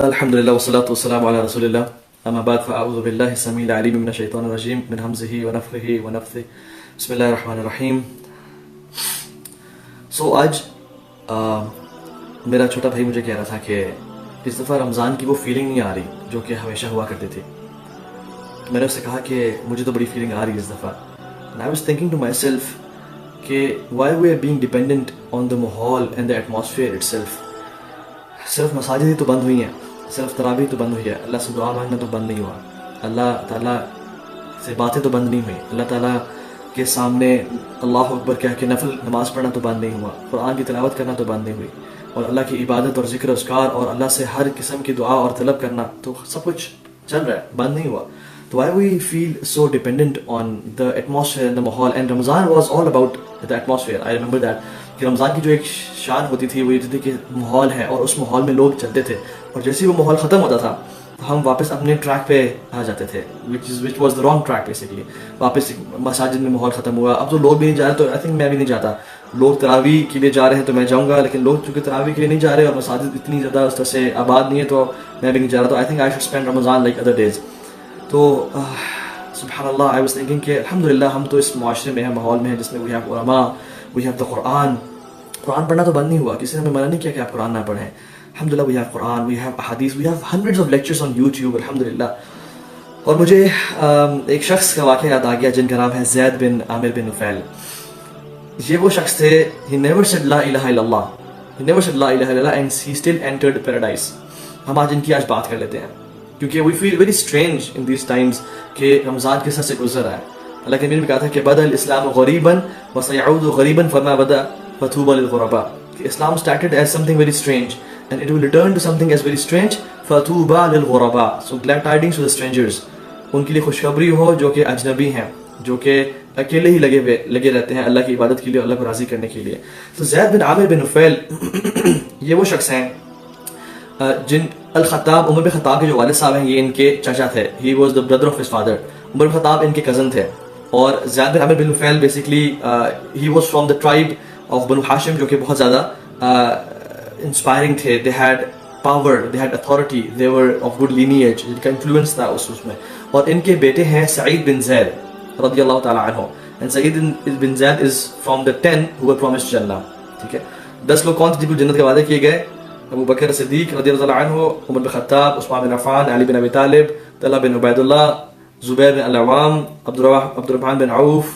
الحمد لله والصلاة والسلام على رسول الله أما بعد فأعوذ بالله السميع العليم من الشيطان الرجيم من همزه ونفخه ونفثه بسم الله الرحمن الرحیم. آج میرا چھوٹا بھائی مجھے کہہ رہا تھا کہ اس دفعہ رمضان کی وہ فیلنگ نہیں آ رہی جو کہ ہمیشہ ہوا کرتی تھی. میں نے اس سے کہا کہ مجھے تو بڑی فیلنگ آ رہی ہے اس دفعہ. And I was thinking to myself کہ why we are being dependent on the ماحول and the atmosphere itself. صرف مساجد ہی تو بند ہوئی ہیں, صرف تراویح تو بند ہوئی ہے, اللہ سے دعا مانگنا تو بند نہیں ہوا, اللہ تعالیٰ سے باتیں تو بند نہیں ہوئی, اللہ تعالیٰ کے سامنے اللہ اکبر کہہ کے نفل نماز پڑھنا تو بند نہیں ہوا, قرآن کی تلاوت کرنا تو بند نہیں ہوئی, اور اللہ کی عبادت اور ذکر اذکار اور اللہ سے ہر قسم کی دعا اور طلب کرنا تو سب کچھ چل رہا ہے, بند نہیں ہوا. تو why we feel so dependent on the atmosphere and the ماحول, and Ramadan was all about the atmosphere. I remember that کہ رمضان کی جو ایک شان ہوتی تھی وہ یہ تھی کہ ماحول ہے اور اس ماحول میں لوگ چلتے تھے, اور جیسے وہ ماحول ختم ہوتا تھا تو ہم واپس اپنے ٹریک پہ آ جاتے تھے, which was the wrong track basically. واپس مساجد میں ماحول ختم ہوا, اب تو لوگ بھی نہیں جا رہے, تو آئی تھنک میں بھی نہیں جاتا. لوگ تراویح کے لیے جا رہے ہیں تو میں جاؤں گا, لیکن لوگ چونکہ تراویح کے لیے نہیں جا رہے اور مساجد اتنی زیادہ اس طرح سے آباد نہیں ہے تو میں بھی نہیں جا رہا. تو I think I should spend Ramadan like other days. تو سبحان اللہ, آئی واز تھنکنگ کہ الحمدللہ ہم تو اس معاشرے میں ہیں, ماحول میں ہیں جس میں وی ہیو علماء, وی ہیو دا قرآن. قرآن پڑھنا تو بند نہیں ہوا, کسی نے ہمیں منع نہیں کیا کہ آپ قرآن نہ پڑھیں. الحمدللہ we have Quran, we have احادیث, we have hundreds of lectures on YouTube الحمدللہ. اور مجھے ایک شخص کا واقعہ یاد آ گیا جن کا نام ہے زید بن عامر بن نفیل. یہ وہ شخص تھے, he never said لا الہ الا اللہ, he never said لا الہ الا اللہ, and he still entered paradise. ہم آج ان کی بات کر لیتے ہیں کیونکہ we feel very strange in these times کہ رمضان کے ساتھ سے گزر رہا ہے. اللہ کے نبی نے کہا تھا کہ بدأ الاسلام غریبا وسيعود غریبا فما بدأ فطوبى للغرباء. کہ اسلام started as something very strange and it will return to something as very strange فطوبى للغرباء. So glad tidings to the strangers. ان کے لیے خوشخبری ہو جو کہ اجنبی ہیں, جو کہ اکیلے ہی لگے رہتے ہیں اللہ کی عبادت کے لیے, اللہ کو راضی کرنے کے لیے. تو زید بن عامر بن نفیل یہ وہ شخص ہیں جن الخطاب, عمر بن خطاب کے جو والد صاحب ہیں یہ ان کے چچا تھے. He was the brother of his father. عمر بن خطاب ان کے کزن تھے, اور زید بن عامر بن نفیل basically he was from the tribe of بنو ہاشم, جو کہ بہت زیادہ انسپائرنگ تھے. They had power, they had authority, they were of good lineage, ان کا انفلوئنس تھا اس میں. اور ان کے بیٹے ہیں سعید بن زید رضی اللہ تعالیٰ عنہ, and Saeed bin Zaid is from the 10 who were promised جنہ. ٹھیک ہے, 10 لوگ کون تھے جن کو جنت کے وعدے کیے گئے؟ ابو بکر صدیق رضی اللہ عنہ, عمر بن خطاب, عثمان بن عفان, علی بن ابی طالب, طلحہ بن عبید اللہ, زبیر بن العوام, عبد الرحمن بن عوف,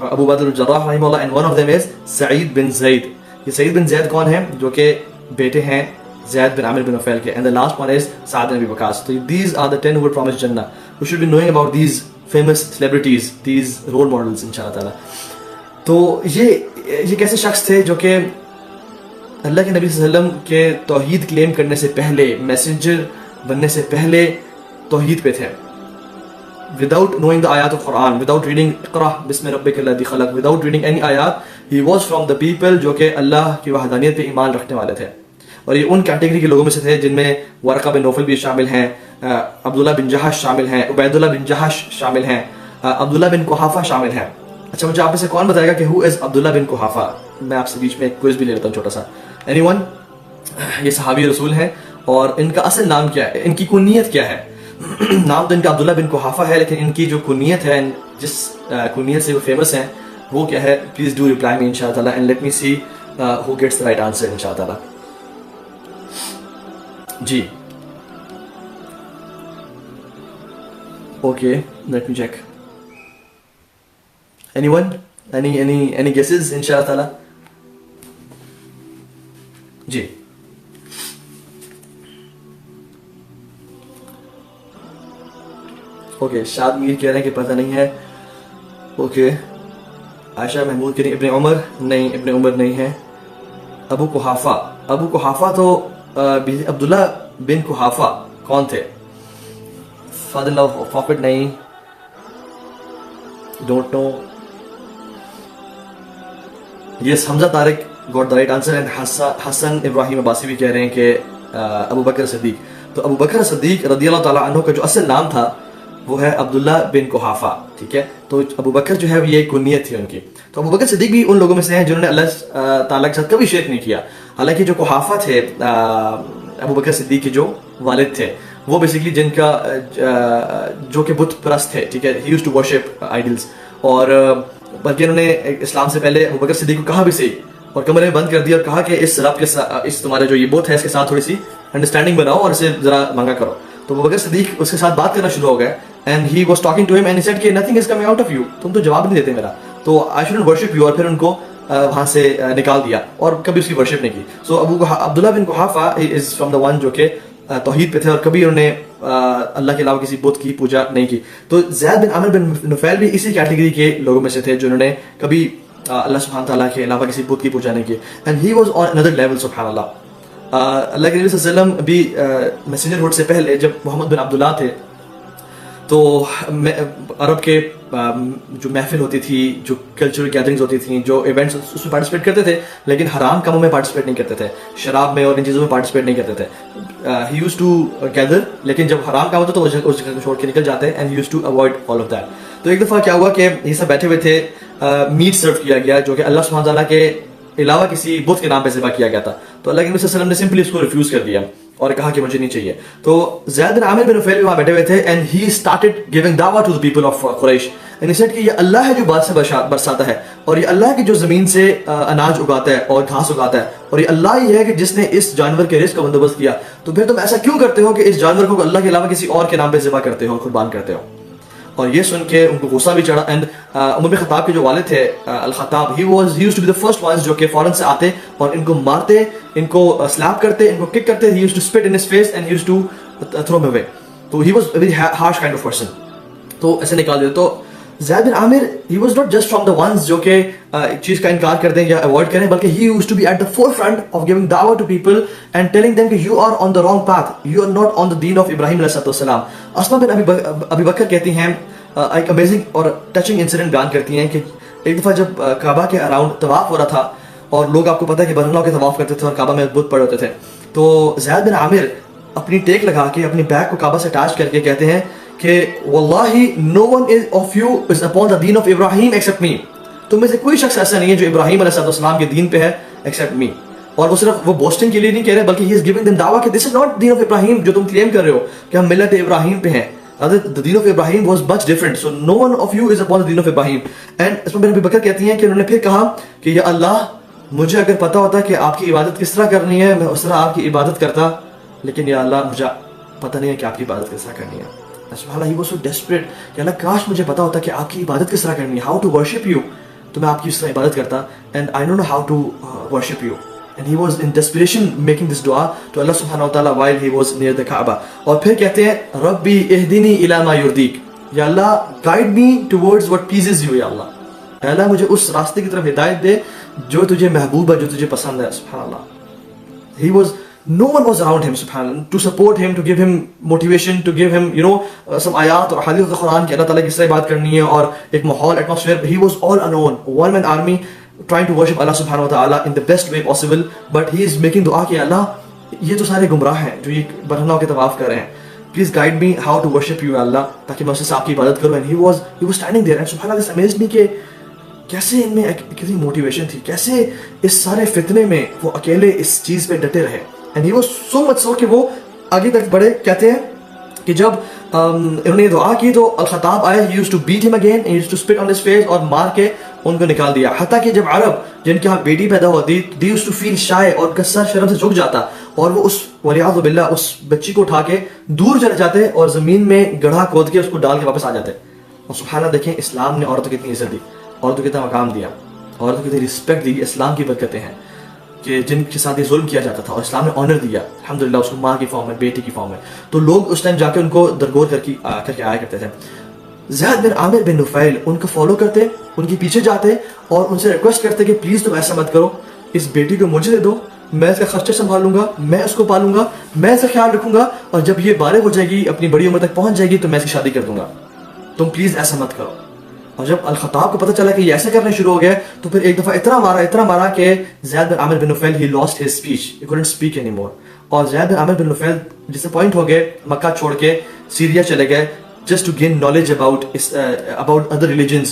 ابو بدر الجراح رحمہ اللہ, and one of them is سعید بن زید. یہ سعید بن زید کون ہیں؟ جو کہ بیٹے ہیں زید بن عامر بن نفیل کے, and the last one is سعد بن ابی وقاص. So these are the 10 who were promised Jannah. We should be knowing about these famous celebrities, these role models انشاءاللہ تعالی. تو یہ کیسے شخص تھے جو کہ اللہ کے نبی صلی اللہ علیہ وسلم کے توحید کلیم کرنے سے پہلے, میسنجر بننے سے پہلے توحید پہ تھے. without knowing the ayat of Quran, without reading اقرأ بسم ربک الذی خلق, without reading any ayat, he was from the people جو کہ اللہ کی وحدانیت پہ ایمان رکھنے والے تھے. اور یہ ان کیٹیگری کے لوگوں میں سے تھے جن میں ورقہ بن نوفل بھی شامل ہیں, عبداللہ بن جہش شامل ہیں, عبید اللہ بن جہش شامل ہیں, عبداللہ بن قحافہ شامل ہیں. اچھا, مجھے آپ میں سے کون بتائے گا کہ who is عبداللہ بن قحافہ؟ میں آپ سے بیچ میں ایک کوئز بھی لے لیتا ہوں چھوٹا سا. Any one? یہ صحابی رسول ہیں, اور ان کا اصل نام کیا ہے, ان کی کنیت کیا ہے؟ نام تو ان کا عبداللہ بن قحافہ ہے, لیکن ان کی جو کنیت ہے, جس کنیت سے وہ فیمس ہیں, وہ کیا ہے؟ پلیز ڈو ریپلائی می انشاء اللہ, and let me see who gets the right answer انشاء اللہ. جی okay, let me check. Any one? any guesses انشاء اللہ تعالی؟ جی اوکے, شاد میر کہہ رہے ہیں کہ پتہ نہیں ہے. اوکے, عائشہ محمود کہہ رہی ہیں ابن عمر. نہیں, ابن عمر نہیں ہے. ابو قحافہ تو عبداللہ بن قحافہ کون تھے؟ فاضل آف پرافٹ نہیں, don't know. Yes, Hamza Tariq got the right answer, and Hassan Ibrahim Abbasi بھی کہہ رہے ہیں کہ ابو بکر صدیق. تو ابو بکر صدیق رضی اللہ تعالیٰ عنہ کا جو اصل نام تھا وہ ہے عبداللہ بن قحافہ. ٹھیک ہے, تو ابو بکر جو ہے یہ کنیت تھی ان کی. تو ابو بکر صدیق بھی ان لوگوں میں سے ہیں جنہوں نے اللہ تعالیٰ کے ساتھ کبھی شرک نہیں کیا. حالانکہ جو قحافہ تھے ابو بکر صدیق کے جو والد تھے وہ بیسکلی جن کا جو کہ بت پرست تھے, ٹھیک ہے, he used to worship idols, اور بلکہ انہوں نے اسلام سے پہلے ابو بکر صدیق کو کہا بھی صحیح اور کمرے میں بند کر دیا اور کہا کہ اس رب کے اس تمہارے جو یہ بت ہے اس کے ساتھ تھوڑی سی انڈرسٹینڈنگ بناؤ اور اسے ذرا مانگا کرو. تو ابو بکر صدیق اس کے ساتھ بات کرنا شروع ہو گیا, and he was talking to ہم اینڈ ہی سیڈ کہ nothing is coming out of you, تم تو جواب نہیں دیتے میرا, تو آئی شوڈنٹ ورشپ یو, اور پھر ان کو وہاں سے نکال دیا اور کبھی اس کی ورشپ نہیں کی. سو عبداللہ بن قحافہ از فرام دا ون جو کہ توحید پہ تھے اور کبھی انہوں نے اللہ کے علاوہ کسی بت کی پوجا نہیں کی. تو زید بن عامر بن نفیل بھی اسی کیٹیگری کے لوگوں میں سے تھے جنہوں نے کبھی اللہ سبحانہ تعالیٰ کے علاوہ کسی بت کی پوجا نہیں کی, and he was on another level. سبحان اللہ. اللہ کے نبی صلی اللہ علیہ وسلم بھی میسنجر ہوڈ سے پہلے جب محمد بن عبداللہ تھے تو عرب کے جو محفل ہوتی تھی, جو کلچرل گیدرنگز ہوتی تھیں, جو ایونٹس, اس میں پارٹیسپیٹ کرتے تھے, لیکن حرام کاموں میں پارٹیسپیٹ نہیں کرتے تھے, شراب میں اور ان چیزوں میں پارٹیسپیٹ نہیں کرتے تھے. ہی یوز ٹو گیدر, لیکن جب حرام کام ہوتا تو اس جگہ کو چھوڑ کے نکل جاتے, and used to avoid all of that. تو ایک دفعہ کیا ہوا کہ یہ سب بیٹھے ہوئے تھے, میٹ سرو کیا گیا جو کہ اللہ سبحانہ تعالیٰ کے علاوہ کسی بت کے نام پہ ذبح کیا گیا تھا. تو اللہ کے نبی صلی اللہ علیہ وسلم نے سمپلی اس کو ریفیوز کر دیا اور کہا کہ مجھے نہیں چاہیے. تو زید بن عامر بن نفیل بھی وہاں بیٹھے ہوئے تھے, اینڈ ہی اسٹارٹڈ گیونگ دعویٰ ٹو دی پیپل آف قریش, اینڈ ہی سیڈ کہ یہ اللہ ہے جو بارش سے برساتا ہے, اور یہ اللہ ہے کہ جو زمین سے اناج اگاتا ہے اور گھاس اگاتا ہے, اور یہ اللہ ہی ہے کہ جس نے اس جانور کے رزق کا بندوبست کیا. تو پھر تم ایسا کیوں کرتے ہو کہ اس جانور کو اللہ کے علاوہ کسی اور کے نام پہ ذبح کرتے ہو اور قربان کرتے ہو. اور یہ سن کے ان کو غصہ بھی چڑھا. اینڈ عمر بن خطاب کے جو والد تھے الخطاب, he used to be the first ones جو کہ فوراً سے آتے اور ان کو مارتے, ان کو سلیپ کرتے, ان کو کک کرتے. He used to spit in his face and he used to throw him away. تو he was a very harsh kind of person. تو ایسے نکال دیتے. تو زید بن عامر he was not just from the ones جو کہ چیز کا انکار کر دیں یا اوائڈ کریں, بلکہ he used to be at the forefront of giving دعویٰ to people and telling them کہ you are on the wrong path, you are not on the دین آف ابراہیم علیہ السلام. اسما بن ابی بکر کہتی ہیں, ایک امیزنگ اور ٹچنگ انسیڈنٹ بیان کرتی ہیں کہ ایک دفعہ جب کعبہ کے اراؤنڈ طواف ہو رہا تھا, اور لوگ آپ کو پتہ ہے کہ برہنہ کے طواف کرتے تھے اور کعبہ میں بت پڑے ہوتے تھے, تو زید بن عامر اپنی ٹیک لگا کے اپنی بیک کو کعبہ سے اٹیچ کر کے کہتے ہیں کہ واللہ no one of you is upon the deen of Ibrahim except me. تم میں سے کوئی شخص ایسا نہیں ہے جو ابراہیم علیہ السلام کے دین پہ ہے except me. اور وہ صرف وہ بوسٹنگ کے لیے نہیں کہہ رہے, بلکہ he is giving them دعویٰ کہ this is not deen of Ibrahim جو تم کلیم کر رہے ہو کہ ہم ملت ابراہیم پہ ہیں. The deen of Ibrahim was much different, so no one of you is upon the deen of Ibrahim. And اسما بن ابی بکر کہتی ہیں کہ انہوں نے پھر کہا کہ یا اللہ, مجھے اگر پتا ہوتا کہ آپ کی عبادت کس طرح کرنی ہے میں اس طرح آپ کی عبادت کرتا, لیکن یا اللہ مجھے پتہ نہیں ہے کہ آپ کی عبادت کس طرح کرنی ہے. سبحان اللہ, he was so desperate کہ اللہ کاش مجھے پتا ہوتا کہ آپ کی عبادت کس طرح کرنی ہے, how to worship you, تو میں آپ کی اس طرح عبادت کرتا, and I don't know how to worship you. And he was in desperation making this dua to Allah subhanahu wa ta'ala while he was near the Kaaba. اور پھر کہتے ہیں ربی اہدنی الی ما یردیک, یا اللہ guide me towards what pleases you, یا اللہ, یا اللہ مجھے اس راستے کی طرف ہدایت دے جو تجھے محبوب ہے, جو تجھے پسند ہے. سبحان اللہ. He was, no one was around him, subhanallah, to support him, to give him motivation, to give him, you know, some ayat اور حدیث قرآن کہ اللہ تعالیٰ کی اس طرح بات کرنی ہے اور ایک ماحول, atmosphere. He was all alone, one man army, trying to worship Allah subhanahu wa ta'ala in the best way possible, but he is making dua کہ اللہ یہ تو سارے گمراہ ہیں جو یہ برہنہ کے طواف کر رہے ہیں, please guide me how to worship you, اللہ, تاکہ میں اس سے آپ کی عبادت کروں. And he was standing there, and subhanallah, this amazed me کہ کیسے ان میں کتنی موٹیویشن تھی, کیسے اس سارے فتنے میں وہ اکیلے اس چیز پہ ڈٹے رہے. And he was so much so کہ وہ آگے تک بڑھے. کہتے ہیں کہ جب انہوں نے دعا کی تو الخطاب آئے, he used to beat him again, he used to spit on his face اور مار کے ان کو نکال دیا. حتیٰ کہ جب عرب جن کے ہاں بیٹی پیدا ہوتی, they used to feel shy, اور ان کا سر شرم سے جھک جاتا, اور وہ اس والعیاذ باللہ اس بچی کو اٹھا کے دور چلے جاتے اور زمین میں گڑھا کھود کے اس کو ڈال کے واپس آ جاتے. اور سبحان اللہ, دیکھیں اسلام نے عورتوں کو کتنی عزت دی, عورتوں کو کتنا مقام دیا, عورتوں کو کتنی رسپیکٹ دی. اسلام کی برکتیں ہیں کہ جن کے ساتھ یہ ظلم کیا جاتا تھا اور اسلام نے آنر دیا الحمدللہ اس کو ماں کی فارم میں, بیٹی کی فارم میں. تو لوگ اس ٹائم جا کے ان کو درگور کر کے آیا کرتے تھے. زید بن عامر بن نفیل ان کو فالو کرتے, ان کے پیچھے جاتے اور ان سے ریکویسٹ کرتے کہ پلیز تم ایسا مت کرو, اس بیٹی کو مجھے دے دو, میں اس کا خرچہ سنبھال لوں گا, میں اس کو پالوں گا, میں اس کا خیال رکھوں گا, اور جب یہ بالغ ہو جائے گی, اپنی بڑی عمر تک پہنچ جائے گی, تو میں اس کی شادی کر دوں گا, تم پلیز ایسا مت کرو. اور جب الخطاب کو پتہ چلا کہ یہ ایسے کرنے شروع ہو گئے, تو پھر ایک دفعہ اتنا مارا کہ زید بن عامر بن نفیل he lost his speech, he couldn't speak anymore. اور زید بن عامر بن نفیل ڈسپوائنٹ ہو گئے, مکہ چھوڑ کے سیریا چلے گئے, just to gain knowledge about other religions.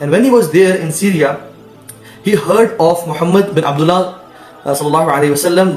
And when he was there in Syria, he heard of Muhammad bin Abdullah sallallahu alaihi wasallam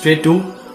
straight to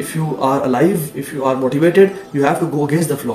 If you are alive, if you are motivated, you have to go against the flow.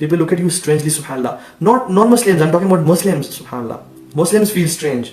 People look at you strangely, subhanallah. Not non-Muslims, I'm talking about Muslims, subhanallah. Muslims feel strange.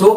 So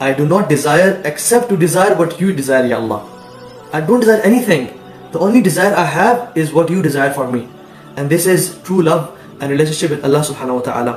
I do not desire except to desire what you desire, ya Allah. I don't desire anything. The only desire I have is what you desire for me. And this is true love and relationship with Allah subhanahu wa ta'ala.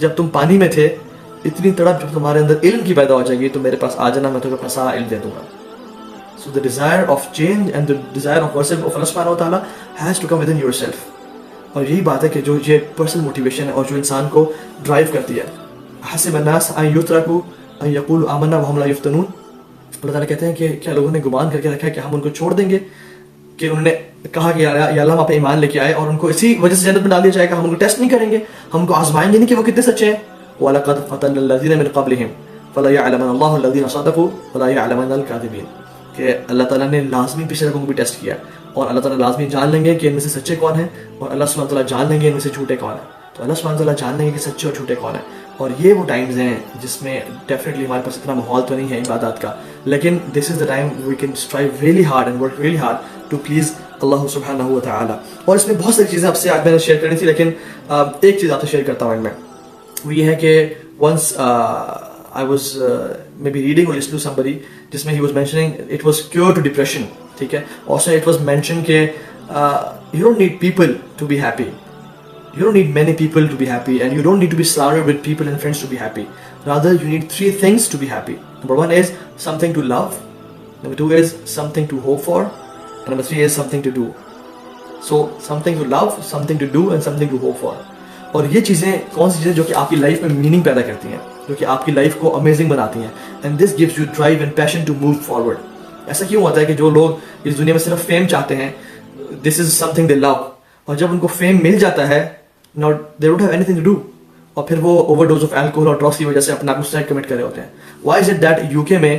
جب تم پانی میں تھے اتنی تڑپ جب تمہارے اندر علم کی پیدا ہو جائے گی تو میرے پاس آ جانا, میں تمہیں اپنا سارا علم دے دوں گا. So the desire of change and the desire of worship of Allah subhanahu wa ta'ala has to come within yourself. اور یہی بات ہے کہ جو یہ پرسنل موٹیویشن ہے اور جو انسان کو ڈرائیو کرتی ہے. حسب الناس ان یترکوا ان یقولوا آمنا وهم لا یفتنون. اللہ تعالیٰ کہتے ہیں کہ کیا لوگوں نے گمان کر کے رکھا ہے کہ ہم ان کو چھوڑ دیں گے, کہ انہوں نے کہا کہ یا اللہ ہم آپ پہ ایمان لے کے آئے اور ان کو اسی وجہ سے جنت میں ڈال دیا جائے گا, ہم ان کو ٹیسٹ نہیں کریں گے, ہم ان کو آزمائیں گے نہیں کہ وہ کتنے سچے ہیں. وَلَقَدْ فَتَنَّا الَّذِينَ مِن قَبْلِهِمْ فَلَا يَعْلَمَنَ اللَّهُ الَّذِينَ صَدَقُوا وَلَا يَعْلَمَنَ الْكَاذِبِينَ. کہ اللہ تعالیٰ نے لازمی پچھلے لوگوں کو بھی ٹیسٹ کیا اور اللہ تعالیٰ لازمی جان لیں گے کہ ان میں سے سچے کون ہیں, اور اللہ سبحانہ تعالیٰ جان لیں گے ان میں سے جھوٹے کون ہیں. تو اللہ سبحانہ تعالیٰ جان لیں گے کہ سچے اور جھوٹے کون ہیں. اور یہ وہ ٹائمز ہیں جس میں ڈیفینیٹلی ہمارے پاس اتنا ماحول تو نہیں ہے عبادات کا, لیکن this is the time we can strive really hard and work really hard to please اللہ سبحانہ و تعالیٰ. اور اس میں بہت ساری چیزیں آپ سے آج میں نے شیئر کرنی تھی, لیکن ایک چیز آپ سے شیئر کرتا ہوں میں, وہ یہ ہے کہ once I was maybe reading or listening to somebody جس میں he was mentioning it was cure to depression. ٹھیک ہے, also it was mentioned کہ you don't need people to be happy, you don't need many people to be happy, and you don't need to be surrounded with people and friends to be happy. Rather you need 3 things to be happy. Number 1 is something to love, number 2 is something to hope for, and number 3 is something to do. So something to love, something to do, and something to hope for. اور یہ چیزیں کون سی چیزیں جو کہ آپ کی life میں میننگ پیدا کرتی ہیں, جو کہ آپ کی لائف کو امیزنگ بناتی ہیں, and this gives you drive and passion to move forward. ایسا کیوں ہوتا ہے کہ جو لوگ اس دنیا میں صرف فیم چاہتے ہیں, دس از سم تھنگ دے لو, اور جب ان کو فیم مل جاتا ہے not they don't have anything to do, اور پھر وہ اوور ڈوز آف الکوہول اور ڈرگس کی وجہ سے اپنا سوسائڈ کمٹ کر رہے ہوتے ہیں. Why is it that U K میں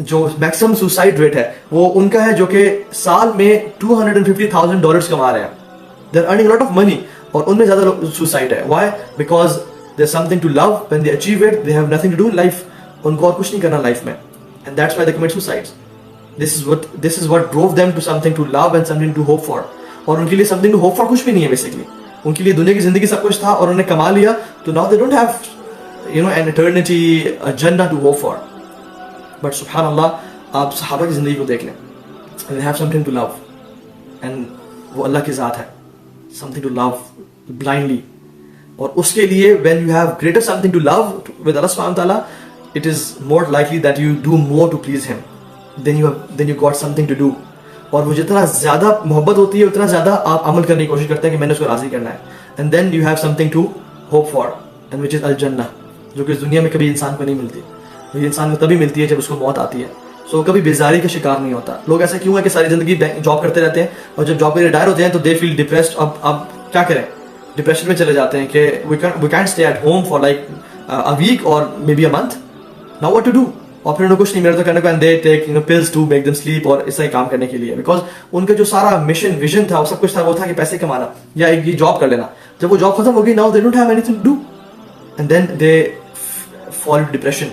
جو میکسیمم سوسائڈ ریٹ ہے وہ ان کا ہے جو کہ سال میں $250,000 کما رہے ہیں, they are earning lot of money, اور ان میں زیادہ لوگ سوسائڈ ہے. Why? Because there something to live, when they achieve it they have nothing to do in life, ان کو اور کچھ نہیں کرنا لائف میں, and that's why they commit suicide. This is what drove them to something to love and something to hope for. اور ان کے لیے some thing to hope for کچھ بھی نہیں ہے بیسکلی, ان کے لیے دنیا کی زندگی سب کچھ تھا اور انہوں نے کما لیا, تو now they don't have an eternity agenda to hope for. But سبحان اللہ, آپ صحابہ کی زندگی کو دیکھ لیں, they have something to love, and وہ اللہ کی ذات ہے, something to love blindly. اور اس کے لیے when you have greater something to love with Allah subhanahu wa ta'ala, it is more likely that you do more to please him, then you got something to do. اور وہ جتنا زیادہ محبت ہوتی ہے اتنا زیادہ آپ عمل کرنے کی کوشش کرتے ہیں کہ میں نے اس کو راضی کرنا ہے, and then you have something to hope for, and which is الجنہ, جو کہ اس دنیا میں کبھی انسان کو نہیں ملتی. یہ انسان کو تبھی ملتی ہے جب اس کو موت آتی ہے. سو کبھی بیزاری کا شکار نہیں ہوتا. لوگ ایسا کیوں ہے کہ ساری زندگی جاب کرتے رہتے ہیں, اور جب جاب کے ریٹائر ہوتے ہیں تو دے فیل ڈپریسڈ. اب کیا کریں, ڈپریشن میں چلے جاتے ہیں کہ we can't stay at home for like a week اور maybe a month, now what to do. اور پھر انہیں کچھ نہیں ملا تو کرنے کو, and they take pills to make them sleep, اور اس طرح کام کرنے کے لیے, بیکاز ان کا جو سارا مشن ویژن تھا وہ سب کچھ تھا, وہ تھا کہ پیسے کمانا یا ایک یہ جاب کر لینا. جب وہ جاب ختم ہو گئی, now they don't have anything to do, and then they fall to depression.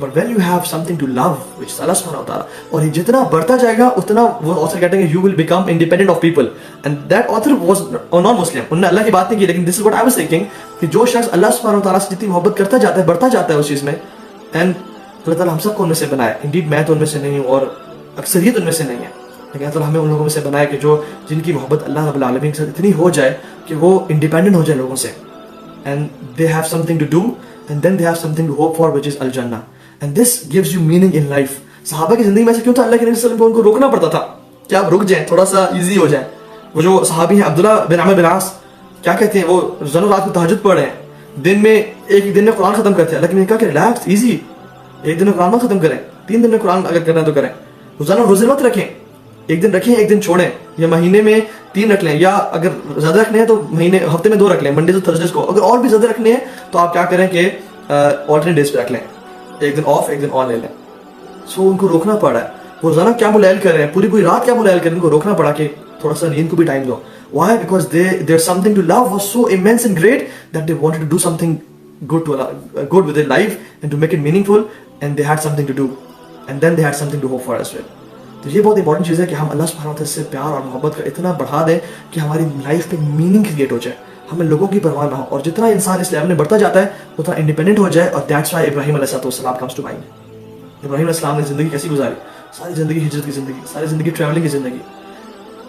But when you have something to love, which is Allah subhanahu wa ta'ala, اور یہ جتنا بڑھتا جائے گا اتنا وہ author کہتے ہیں کہ you will become independent of people, and that author was non-Muslim, انہوں نے اللہ کی بات نہیں کی, لیکن this is what I was thinking کہ جو شخص اللہ سبحانہ wa ta'ala سے جتنی محبت کرتا جاتا ہے, بڑھتا جاتا ہے اس چیز میں, and اللہ تعالیٰ ہم سب کو ان میں سے بنائے. Indeed میں تو ان میں سے نہیں ہوں اور اکثریت ان میں سے نہیں ہے, لیکن اللہ تعالیٰ ہمیں ان لوگوں میں سے بنائے کہ جو جن کی محبت اللہ رب العالمین کے ساتھ اتنی ہو جائے کہ وہ انڈیپینڈنٹ ہو جائے لوگوں سے, and they have something to do, and then they have something to hope for, which is al-Jannah. And this gives you meaning in life. صحابہ کی زندگی میں سے کیوں تھا, اللہ کے نبی صلی اللہ علیہ وسلم کو ان کو روکنا پڑتا تھا کہ آپ رک جائیں, تھوڑا سا ایزی ہو جائے. وہ جو صحابی ہیں عبداللہ بن عمرو بن عاص, کیا کہتے ہیں, وہ روزانہ رات کو تہجد پڑھ رہے ہیں, دن میں ایک دن میں قرآن ختم کرتے ہیں. اللہ کے نبی نے کہا کہ ریلیکس, ایزی, ایک دن میں قرآن مت ختم کریں, 3 دن میں قرآن اگر کرنا ہے تو کریں. روزانہ روزے مت رکھیں, ایک دن رکھیں ایک دن چھوڑیں, یا مہینے میں 3 رکھ لیں, یا اگر زیادہ رکھنے ہیں تو ہفتے میں 2 رکھ لیں, منڈے سے تھرسڈے کو. اگر اور بھی زیادہ رکھنے ہیں تو آپ کیا کریں کہ آلٹرنیٹ ڈیز پہ رکھ لیں, ایک دن آف ایک دن آن لے لیں. سو ان کو روکنا پڑا ہے, وہ روزانہ کیا ملیل کر رہے ہیں, پوری رات کیا ملیل کر رہے ہیں, ان کو روکنا پڑا کہ تھوڑا سا نیند کو بھی ٹائم دو. Why? Because their something to love was so immense and great that they wanted to do something good with their life and to make it meaningful, and they had something to do, and then they had something to hope for as well. تو یہ بہت important چیز ہے کہ ہم اللہ سبحانہ وتعالی سے پیار اور محبت کا اتنا بڑھا دیں کہ ہماری لائف پہ میننگ کریٹ ہو جائے, ہمیں لوگوں کی پرواہ نہ ہو, اور جتنا انسان اس لیول میں بڑھتا جاتا ہے اتنا انڈیپینڈنٹ ہو جائے. اور دیٹس وائی ابراہیم علیہ السلام کمز ٹو مائنڈ. ابراہیم علیہ السلام نے زندگی کیسی گزاری, ساری زندگی ہجرت کی زندگی, ساری زندگی ٹریولنگ کی زندگی,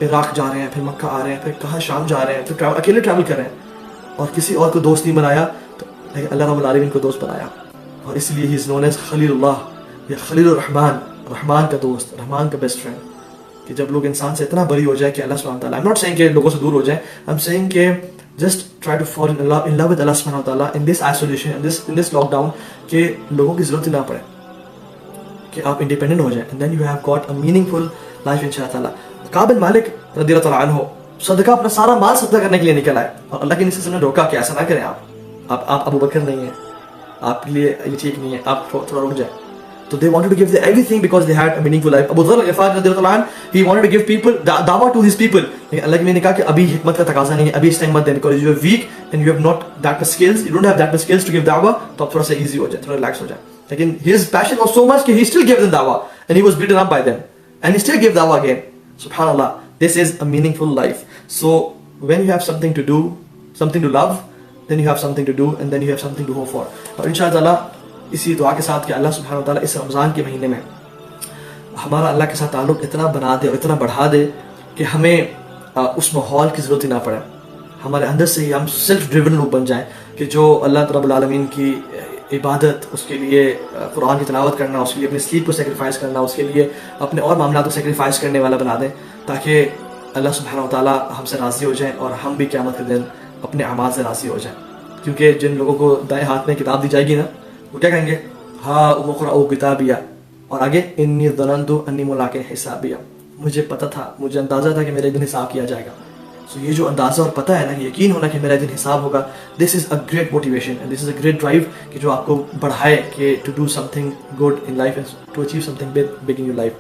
عراق جا رہے ہیں, پھر مکہ آ رہے ہیں, پھر کہاں شام جا رہے ہیں, پھر اکیلے ٹریول کر رہے ہیں, اور کسی اور کو دوست نہیں بنایا. تو لیکن اللہ رب العالمین کو دوست بنایا, اور اس لیے ہی از نون ایز خلیل اللہ, یا خلیل الرحمن, رحمان کا دوست, رحمان کا بیسٹ فرینڈ. کہ جب لوگ انسان سے اتنا بری ہو جائے کہ اللہ سبحانہ وتعالیٰ, I'm not saying کہ لوگوں سے دور ہو جائیں, I'm saying کہ just try to fall in love with Allah سبحانہ وتعالیٰ in this isolation, in this lock down, کہ لوگوں کی ضرورت ہی نہ پڑے, کہ آپ انڈیپینڈنٹ ہو جائیں, and then you have got a meaningful life ان شاء اللہ تعالیٰ. کعب بن مالک رضی اللہ تعالیٰ عنہ صدقہ, اپنا سارا مال صدقہ کرنے کے لیے نکل آئے, اور اللہ کے نبی نے روکا کہ ایسا نہ کریں, آپ ابو بکر نہیں ہیں, آپ کے لیے یہ ٹھیک نہیں ہے, آپ تھوڑا رک جائیں. So they wanted to give everything because they had a meaningful life. Abu Dharr al-Ghifari رضی اللہ عنہ, he wanted to give people da'wah to his people. لیکن اللہ کے نبی نے کہا کہ ابھی حکمت کا تقاضا نہیں ہے, ابھی اس ٹائم مت دیں, because you are weak and you have not that much skills, you don't have that much skills to give da'wah, تو آپ تھوڑا سا easy ہو جائے, تھوڑا relax ہو جائے. لیکن his passion was so much کہ he still gave them da'wah, and he was beaten up by them, and he still gave da'wah again. Subhanallah, this is a meaningful life. So when you have something to do, something to love, then you have something to do, and then you have something to hope for. اور انشاءاللہ اسی دعا کے ساتھ کہ اللہ سبحانہ وتعالیٰ اس رمضان کے مہینے میں ہمارا اللہ کے ساتھ تعلق اتنا بنا دے اور اتنا بڑھا دے کہ ہمیں اس ماحول کی ضرورت ہی نہ پڑے, ہمارے اندر سے ہی ہم سیلف ڈریون لوگ بن جائیں, کہ جو اللہ رب العالمین کی عبادت, اس کے لیے قرآن کی تلاوت کرنا, اس کے لیے اپنی سلیپ کو سیکریفائز کرنا, اس کے لیے اپنے اور معاملات کو سیکریفائز کرنے والا بنا دیں, تاکہ اللہ سبحانہ وتعالیٰ ہم سے راضی ہو جائیں اور ہم بھی قیامت کے دن اپنے اعمال سے راضی ہو جائیں. کیونکہ جن لوگوں کو دائیں ہاتھ میں کتاب دی جائے گی نا, وہ کیا کہیں گے, ہاں اقرؤوا کتابیہ, اور آگے انی ظننت انی ملاق حسابیہ, مجھے پتہ تھا, مجھے اندازہ تھا کہ میرے دن حساب کیا جائے گا. سو یہ جو اندازہ اور پتہ ہے نا, یقین ہونا کہ میرا دن حساب ہوگا, this is a great motivation and this is a great drive, کہ جو آپ کو بڑھائے کہ to do something good in life and to achieve something big in your life.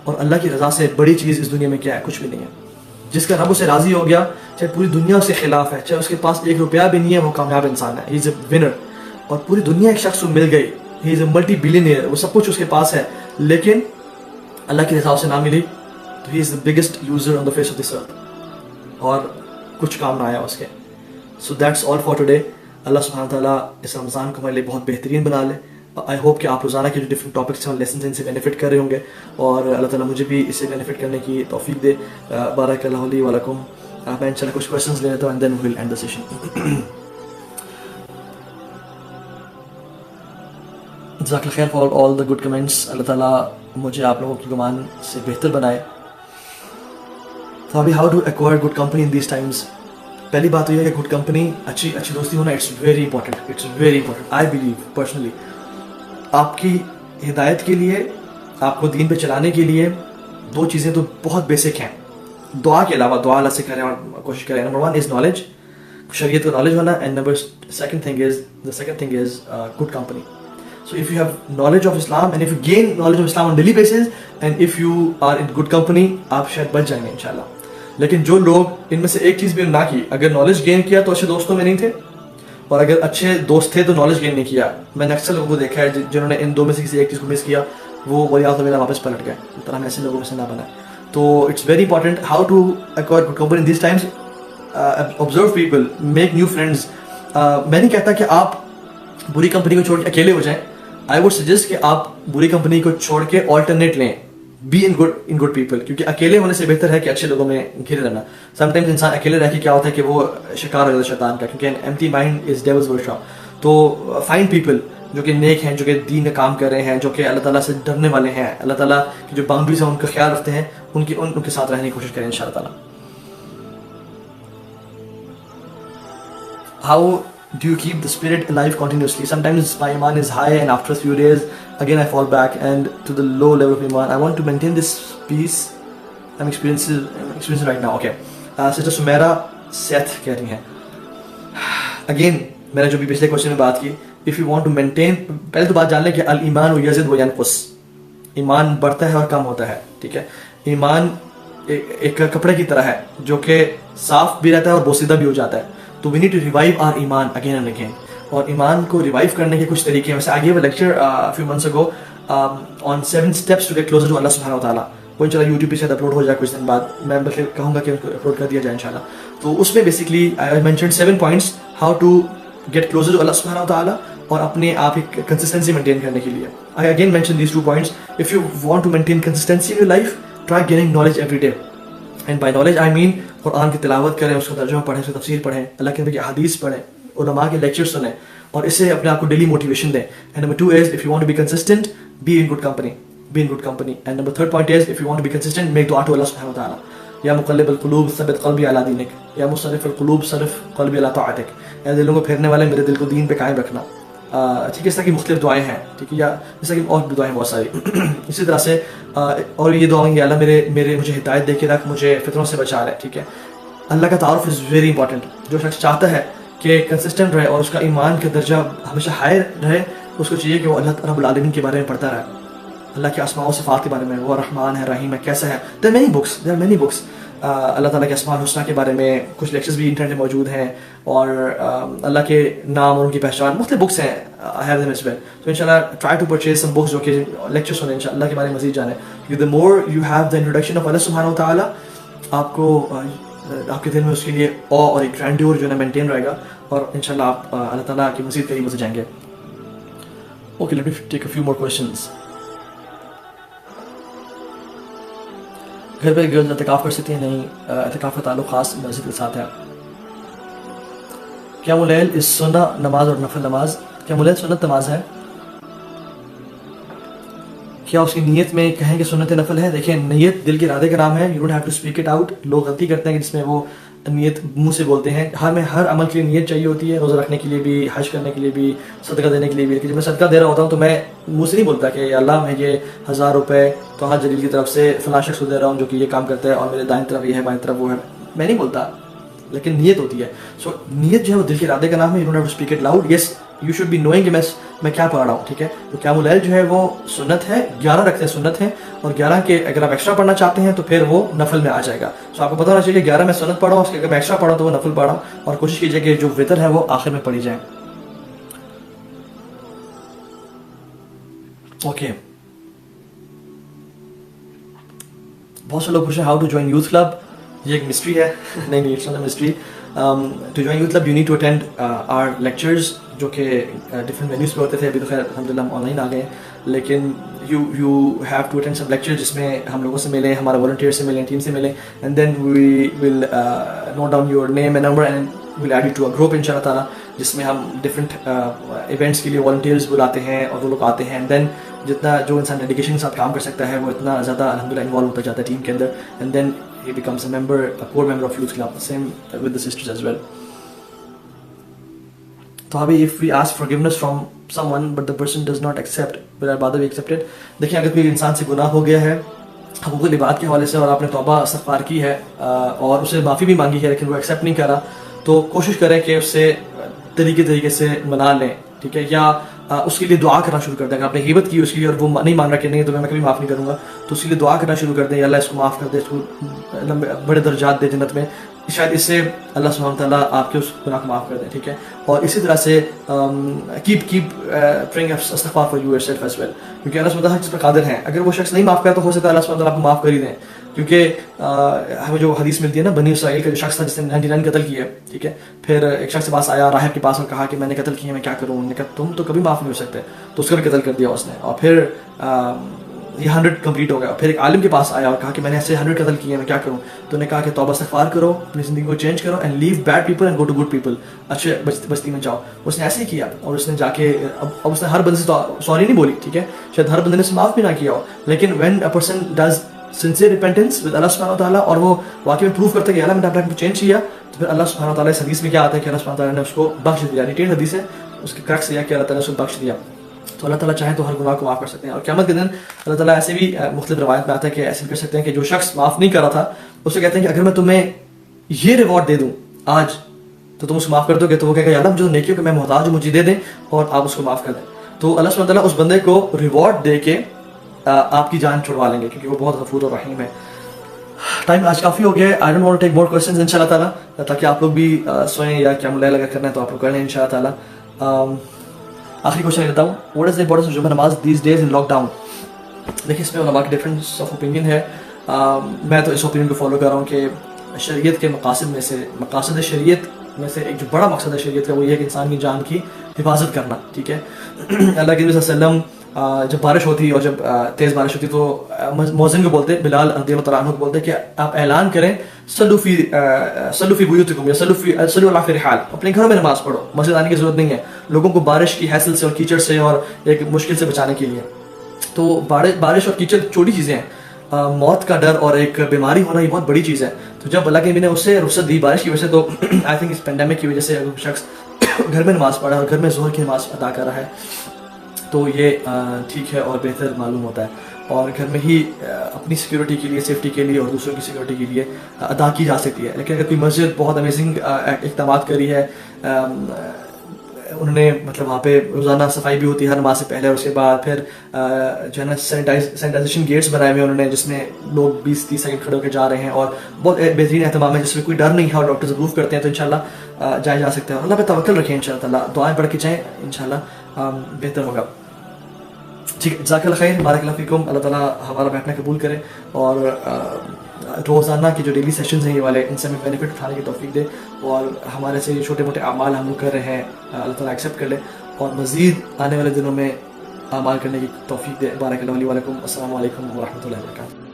اور اللہ کی رضا سے بڑی چیز اس دنیا میں کیا ہے, کچھ بھی نہیں ہے. جس کا رب اسے راضی ہو گیا, چاہے پوری دنیا اس کے خلاف ہے, چاہے اس کے پاس ایک روپیہ بھی نہیں ہے, وہ کامیاب انسان ہے, ہی از اے ونر. اور پوری دنیا ایک شخص کو مل گئی, ہی از اے ملٹی بلینئر, وہ سب کچھ اس کے پاس ہے, لیکن اللہ کی رضا سے نہ ملی, تو he is the biggest loser on the face of this earth, اور کچھ کام نہ آیا اس کے. So that's all for today. اللہ سبحانہ تعالیٰ اس رمضان کو ہمارے لیے بہت بہترین بنا لے. آئی ہوپ کہ آپ روزانہ کے جو ڈفرنٹ ٹاپکس ہیں اور لیسنز ہیں ان سے بینیفٹ کر رہے ہوں گے, اور اللہ تعالیٰ مجھے بھی اس سے بینیفٹ کرنے کی توفیق دے. بارک اللہ لی ولکم. میں انشاءاللہ کچھ کویشچنز لے لیتا ہوں, and then we will end the session. جزاک اللہ خیر for all the good comments. اللہ تعالیٰ مجھے آپ لوگوں کی گمان سے بہتر بنائے. تو ابھی how to acquire good company in these times. پہلی بات تو یہ ہے کہ گڈ کمپنی, اچھی دوستی ہونا, it's very important, it's very important. I believe personally آپ کی ہدایت کے لیے, آپ کو دین پہ چلانے کے لیے دو چیزیں تو بہت بیسک ہیں, دعا کے علاوہ. دعا اللہ سے کریں اور کوشش کریں. نمبر 1 از نالج, شریعت کا نالج ہونا, and second thing is good company. So if you have knowledge of Islam and if you gain knowledge of Islam on daily basis and if you are in good company, آپ شاید بچ جائیں گے انشاءاللہ. لیکن جو لوگ ان میں سے ایک چیز بھی نہ کی, اگر نالج گین کیا تو اچھے دوستوں میں نہیں تھے, اور اگر اچھے دوست تھے تو نالج گین نہیں کیا. میں نے اکثر لوگوں کو دیکھا ہے جنہوں نے ان دو میں سے کسی ایک چیز کو مس کیا, وہ ولیاذ باللہ واپس پلٹ گئے. طرح ہم ایسے لوگوں میں سے نہ بنائیں. تو it's very important how to acquire good company in these times. Observe people, make new friends. میں نہیں کہتا کہ آپ بری کمپنی کو چھوڑ کے اکیلے ہو جائیں. I would suggest کہ آپ بری کمپنی کو چھوڑ کے آلٹرنیٹ لیں, بی ان گڈ پیپل, کیونکہ اکیلے ہونے سے بہتر ہے کہ اچھے لوگوں میں گھرے رہنا. سم ٹائمز انسان اکیلے رہ کے کیا ہوتا ہے کہ وہ شکار ہو جاتا ہے شیطان کا, کیونکہ N empty mind is devil's workshop. تو فائنڈ پیپل جو کہ نیک ہیں, جو کہ دین کا کام کر رہے ہیں, جو کہ اللہ تعالیٰ سے ڈرنے والے ہیں, اللہ تعالیٰ کی جو باؤنڈریز ہیں ان کا خیال رکھتے ہیں, ان کے ساتھ رہنے کی کوشش کریں انشاء اللہ تعالیٰ. How do you keep the spirit alive continuously? Sometimes my iman is high and after a few days again I fall back and to the low level of iman. I want to maintain this peace I'm experiencing right now. Okay. Sister Sumaira Seth کہہ رہی ہیں. Again میں نے جو بھی پچھلے question میں بات کی, if you want to maintain, پہلے تو بات جان لیں کہ الایمان یزید و ینقص, ایمان بڑھتا ہے اور کم ہوتا ہے. ٹھیک ہے, ایمان ایک کپڑے کی طرح ہے جو کہ صاف بھی رہتا ہے اور بوسیدہ بھی ہو جاتا ہے. تو we need to revive our ایمان اگین اینڈ اگین. اور ایمان کو ریوائیو کرنے کے کچھ طریقے ہیں. ویسے آگے وہ lecture few months ago on 7 steps to get closer to اللہ سبحانہ وتعالیٰ, وہ انشاءاللہ یوٹیوب پہ شاید اپلوڈ ہو جائے کچھ دن بعد. میں بلکہ کہوں گا کہ اس کو اپلوڈ کر دیا جائے انشاءاللہ. تو اس میں basically I mentioned 7 points how to get closer to اللہ سبحانہ وتعالیٰ, اور اپنے آپ ایک کنسسٹنسی مینٹین کرنے کے لیے. I again mention these 2 points. If you want to maintain consistency in your life, try gaining knowledge every day. And by knowledge I mean قرآن کی تلاوت کریں, اس کا ترجمہ پڑھیں, اس کی تفسیر پڑھیں, اللہ کے نبی کی حدیث پڑھیں, علماء کے لیکچر سنیں اور اس سے اپنے آپ کو ڈیلی موٹیویشن دیں. And number 2 is if you want to be consistent be in good company. And number 3 point is if you want to be consistent make دعا ٹو اللہ سبحانہ و تعالیٰ. یا مقلب القلوب ثبت قلبی علی دینک, یا مصرف القلوب صرف قلبی علی طاعتک. اے دلوں کو پھیرنے والے میرے دل کو دین پہ قائم رکھنا. ٹھیک ہے, اس طرح کی مختلف دعائیں ہیں. ٹھیک ہے, یا اس طرح کی اور بھی دعائیں بہت ساری. اسی طرح سے اور یہ دعائیں کہ اللہ مجھے ہدایت دے کے رکھ, مجھے فطروں سے بچا رہے. ٹھیک ہے, اللہ کا تعارف از ویری امپورٹنٹ. جو شخص چاہتا ہے کہ کنسسٹنٹ رہے اور اس کا ایمان کا درجہ ہمیشہ ہائی رہے, اس کو چاہیے کہ وہ اللہ رب العالمین کے بارے میں پڑھتا رہے, اللہ کے اسماء و صفات کے بارے میں. وہ رحمان ہے, رحیم ہے, کیسا ہے. دیر آر مینی بکس اللہ تعالیٰ کے اسماء الحسنیٰ کے بارے میں. کچھ لیکچرز بھی انٹرنیٹ میں موجود ہیں, اور اللہ کے نام اور ان کی پہچان, مختلف بکس ہیں. I have them as well. تو ان شاء اللہ try to purchase some books جو کہ لیکچر سنیں, ان شاء اللہ کے بارے میں مزید جانیں. کیونکہ the more you have the introduction of اللہ سبحانہ و تعالیٰ, آپ کو آپ کے دل میں اس کے لیے اور ایک گرینڈیور جو ہے نا مینٹین رہے گا, اور ان شاء اللہ آپ اللہ تعالیٰ کی مزید قریب ہوتے جائیں گے. Okay, let me take a few more questions. گھر پہ گرلز اعتکاف کر سکتی ہیں؟ نہیں, اعتکاف کا تعلق خاص مسجد کے ساتھ ہے. قیام اللیل اس سنت نماز اور نفل نماز, قیام اللیل سنت نماز ہے, کیا اس کی نیت میں کہیں کہ سنت نفل ہے؟ دیکھیں, نیت دل کے ارادے کا نام ہے. You don't have to speak it out. لوگ غلطی کرتے ہیں کہ جس میں وہ نیت منہ سے بولتے ہیں. ہر عمل کے لیے نیت چاہیے ہوتی ہے, روزہ رکھنے کے لیے بھی, حج کرنے کے لیے بھی, صدقہ دینے کے لیے بھی. لیکن جب میں صدقہ دے رہا ہوتا ہوں تو میں منہ سے نہیں بولتا کہ اللہ میں یہ 1000 روپے تو حج جلیل کی طرف سے فلاں شخص کو دے رہا ہوں جو کہ یہ کام کرتا ہے, اور میرے دائیں طرف یہ ہے, بائیں طرف وہ ہے. میں نہیں بولتا, لیکن نیت ہوتی ہے. سو نیت جو ہے وہ دل کے ارادے کا نام ہے. You don't have to speak it loud. Yes, you should be knowing کہ میں کیا پڑھ رہا ہوں. ٹھیک ہے, تو قیام اللیل جو ہے وہ سنت ہے. 11 رکھتے ہیں سنت ہے, اور 11 کے اگر آپ ایکسٹرا پڑھنا چاہتے ہیں تو پھر وہ نفل میں آ جائے گا. سو آپ کو پتہ ہونا چاہیے کہ 11 میں سنت پڑھا ہوں, اس کے اگر میں ایکسٹرا پڑھا تو وہ نفل پڑھا, اور کوشش کیجیے کہ جو وتر ہے وہ آخر میں پڑھی جائے. اوکے, بہت سے لوگ پوچھیں how to join youth club. یہ ایک مسٹری ہے. نہیں, it's not a mystery. To join youth club you need to attend our lectures, جو کہ ڈفرنٹ وینیوز پہ ہوتے تھے. ابھی تو خیر الحمدللہ ہم آن لائن آ گئے ہیں, لیکن you have to attend some lecture جس میں ہم لوگوں سے ملیں, ہمارے والنٹیئر سے ملیں, ٹیم سے ملیں, and then we will note down your name and number and will add you to a group ان شاء اللہ تعالیٰ, جس میں ہم ڈفرنٹ ایونٹس کے لیے والنٹیئرز بلاتے ہیں, اور وہ لوگ آتے ہیں. اینڈ دین جتنا جو انسان ڈیڈیکیشن کے ساتھ کام کر سکتا ہے وہ اتنا زیادہ الحمدللہ انوالو ہوتا جاتا ہے ٹیم کے اندر. And then he becomes a core member of youth club. Same with the sisters as well. تو ابھی if we ask forgiveness from someone but the person does not accept, will our ibadah be accepted? دیکھیں, اگر کوئی انسان سے گناہ ہو گیا ہے حقوق العباد کے حوالے سے, اور آپ نے توبہ استغفار کی ہے اور اسے معافی بھی مانگی ہے, لیکن وہ ایکسیپٹ نہیں کر رہا, تو کوشش کریں کہ اس سے طریقے سے منا لیں. ٹھیک ہے, یا اس کے لیے دعا کرنا شروع کر دیں. اگر آپ نے غیبت کی اس کے لیے اور وہ نہیں مان رہا کہ نہیں تو میں کبھی معاف نہیں کروں گا, تو اس کے لیے دعا کرنا شروع کر دیں, یا اللہ اس کو معاف کر دے, اس کو بڑے درجات دے جنت میں. شاید اس سے اللہ سبحانہ تعالیٰ آپ کے اس گناہ کو معاف کر دیں. ٹھیک ہے, اور اسی طرح سے keep praying استغفار for yourself as well, کیونکہ اللہ سبحانہ تعالیٰ ہر چیز پر قادر ہیں. اگر وہ شخص نہیں معاف کرتا تو ہو سکتا ہے اللہ سبحانہ تعالیٰ آپ کو معاف کر ہی دیں, کیونکہ ہمیں جو حدیث ملتی ہے نا, بنی اسرائیل کا جو شخص تھا جس نے 99 قتل کیے. ٹھیک ہے, پھر ایک شخص کے پاس آیا, راہب کے پاس, اور کہا کہ میں نے قتل کیے, میں کیا کروں. انہوں نے کہا تم تو کبھی معاف نہیں ہو سکتے, تو اس کا بھی قتل کر دیا اس نے, اور پھر یہ 100 کمپلیٹ ہو گیا. پھر ایک عالم کے پاس آیا اور کہا کہ میں نے ایسے 100 قتل کیے, میں کیا کروں. تو انہوں نے کہا کہ توبہ استغفار کرو, اپنی زندگی کو چینج کرو, and leave bad people and go to good people. اچھے بستی میں جاؤ. اس نے ایسے ہی کیا, اور اس نے جا کے اب اس نے ہر بندے سے سوری نہیں بولی. ٹھیک ہے, شاید ہر بندے نے اسے معاف بھی نہ کیا ہو, لیکن when a person does sincere repentance with اللہ سبحانہ تعالیٰ, اور وہ واقعی میں پروف کرتا ہے کہ اللہ میں نے اپنا چینج کیا, تو پھر اللہ سبحانہ تعالیٰ اس حدیث میں کیا آتا ہے کہ اللہ سبحانہ تعالیٰ نے اس کو بخش دیا. ریٹیل حدیث ہے, اس کے کریکٹ سے یہ کہ اللہ تعالیٰ نے اس کو بخش دیا. تو اللہ تعالیٰ چاہیں تو ہر گناہ کو معاف کر سکتے ہیں. اور قیامت کے دن اللہ تعالیٰ ایسے بھی مختلف روایت میں آتا ہے کہ ایسے بھی کر سکتے ہیں کہ جو شخص معاف نہیں کر رہا تھا اسے کہتے ہیں کہ اگر میں تمہیں یہ ریوارڈ دے دوں آج تو تم اس کو معاف کر دو گے. تو وہ کہے گا یا اللہ مجھے نیکیوں کہ میں محتاج ہوں, مجھے دے دیں اور آپ اس کو معاف کر دیں. تو اللہ سبحانہ تعالیٰ اس بندے کو ریوارڈ دے کے آپ کی جان چھڑوا لیں گے, کیونکہ وہ بہت غفور اور رحیم ہے. ٹائم آج کافی ہو گیا ہے. I don't want to take more questions ان شاء اللہ تعالیٰ, تاکہ آپ لوگ بھی سوئیں, یا قیام اللیل اگر کرنا ہے تو آپ لوگ کر لیں ان شاء اللہ تعالیٰ. آخری کوشچن لیتا ہوں, what is the importance of جمعہ نماز these days in lockdown. دیکھیں, اس میں علماء کی ڈفرینس آف اوپینین ہے. میں تو اس اوپینین کو فالو کر رہا ہوں کہ شریعت کے مقاصد شریعت میں سے ایک جو بڑا مقصد ہے شریعت کا وہ یہ ہے کہ انسان کی جان کی حفاظت کرنا. ٹھیک ہے, اللہ کے نبی صلی اللہ علیہ وسلم جب بارش ہوتی اور جب تیز بارش ہوتی تو مؤذن کو بولتے، بلال رضی اللہ تعالیٰ عنہ کو بولتے کہ آپ اعلان کریں صلوا فی بیوتکم یا صلوا علی فی رحال، اپنے گھروں میں نماز پڑھو، مسجد آنے کی ضرورت نہیں ہے، لوگوں کو بارش کی حیصل سے اور کیچڑ سے اور ایک مشکل سے بچانے کے لیے. تو بارش اور کیچڑ چھوٹی چیزیں ہیں، موت کا ڈر اور ایک بیماری ہونا یہ بہت بڑی چیز ہے. تو جب اللہ کے نبی نے اس سے رخصت دی بارش کی وجہ سے، تو آئی تھنک اس پینڈیمک کی وجہ سے اگر شخص گھر میں نماز پڑھا اور گھر میں ظہر کی نماز ادا کر رہا ہے تو یہ ٹھیک ہے اور بہتر معلوم ہوتا ہے، اور گھر میں ہی اپنی سیکیورٹی کے لیے، سیفٹی کے لیے اور دوسروں کی سیکیورٹی کے لیے ادا کی جا سکتی ہے. لیکن اگر کوئی مسجد بہت امیزنگ اقدامات کری ہے، انہوں نے مطلب وہاں پہ روزانہ صفائی بھی ہوتی ہے ہر نماز سے پہلے، اور اس کے بعد پھر جو ہے نا سینیٹائزیشن گیٹس بنائے ہوئے انہوں نے، جس میں لوگ 20-30 سیکنڈ کھڑے ہو کے جا رہے ہیں، اور بہت بہترین اہتمام ہے جس میں کوئی ڈر نہیں ہے، اور ڈاکٹرز اپروو کرتے ہیں، تو انشاءاللہ جائے جا سکتے ہیں. اور اللہ پہ توکل رکھیں، انشاءاللہ تعالیٰ دعائیں پڑھ کے جائیں، انشاءاللہ بہتر ہوگا. ٹھیک ہے، جزاک اللہ خیر، بارک اللہ فیکم. اللہ تعالیٰ ہمارا بیٹھنا قبول کرے، اور روزانہ کے جو ڈیلی سیشنز ہیں یہ والے، ان سے ہمیں بینیفٹ اٹھانے کی توفیق دے، اور ہمارے سے یہ چھوٹے موٹے اعمال ہم لوگ کر رہے ہیں اللہ تعالیٰ ایکسیپٹ کر لے، اور مزید آنے والے دنوں میں اعمال کرنے کی توفیق دے. بارک اللہ علیہ وسلم. السلام علیکم ورحمۃ اللہ وبرکاتہ.